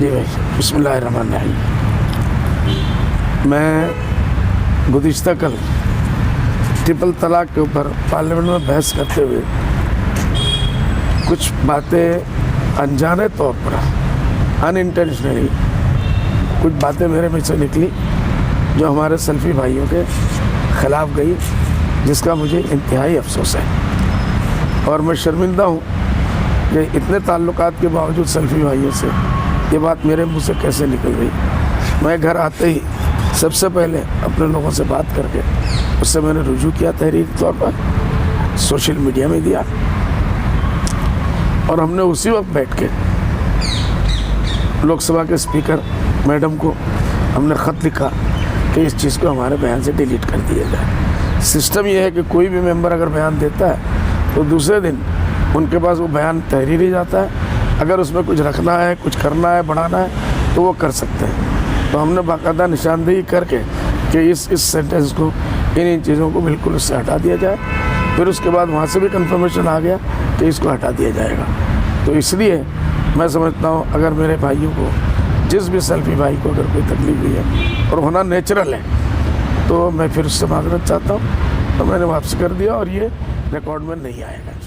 جی بھائی بسم اللہ الرحمن الرحیم. میں گزشتہ کل ٹرپل طلاق کے اوپر پارلیمنٹ میں بحث کرتے ہوئے کچھ باتیں انجانے طور پر ان انٹینشنلی کچھ باتیں میرے میں سے نکلی جو ہمارے سلفی بھائیوں کے خلاف گئی، جس کا مجھے انتہائی افسوس ہے اور میں شرمندہ ہوں کہ اتنے تعلقات کے باوجود سلفی بھائیوں سے یہ بات میرے منہ سے کیسے نکل گئی. میں گھر آتے ہی سب سے پہلے اپنے لوگوں سے بات کر کے اس سے میں نے رجوع کیا، تحریری طور پر سوشل میڈیا میں دیا، اور ہم نے اسی وقت بیٹھ کے لوک سبھا کے اسپیکر میڈم کو ہم نے خط لکھا کہ اس چیز کو ہمارے بیان سے ڈیلیٹ کر دیا جائے. سسٹم یہ ہے کہ کوئی بھی ممبر اگر بیان دیتا ہے تو دوسرے دن ان کے پاس وہ بیان تحریری جاتا ہے، اگر اس میں کچھ رکھنا ہے، کچھ کرنا ہے، بڑھانا ہے تو وہ کر سکتے ہیں. تو ہم نے باقاعدہ نشاندہی کر کے کہ اس سینٹنس کو، ان چیزوں کو بالکل اس سے ہٹا دیا جائے. پھر اس کے بعد وہاں سے بھی کنفرمیشن آ گیا کہ اس کو ہٹا دیا جائے گا. تو اس لیے میں سمجھتا ہوں اگر میرے بھائیوں کو، جس بھی سلفی بھائی کو اگر کوئی تکلیف ہوئی ہے اور ہونا نیچرل ہے، تو میں پھر اس سے معذرت چاہتا ہوں، تو میں نے واپس کر دیا اور یہ ریکارڈ میں نہیں آئے گا.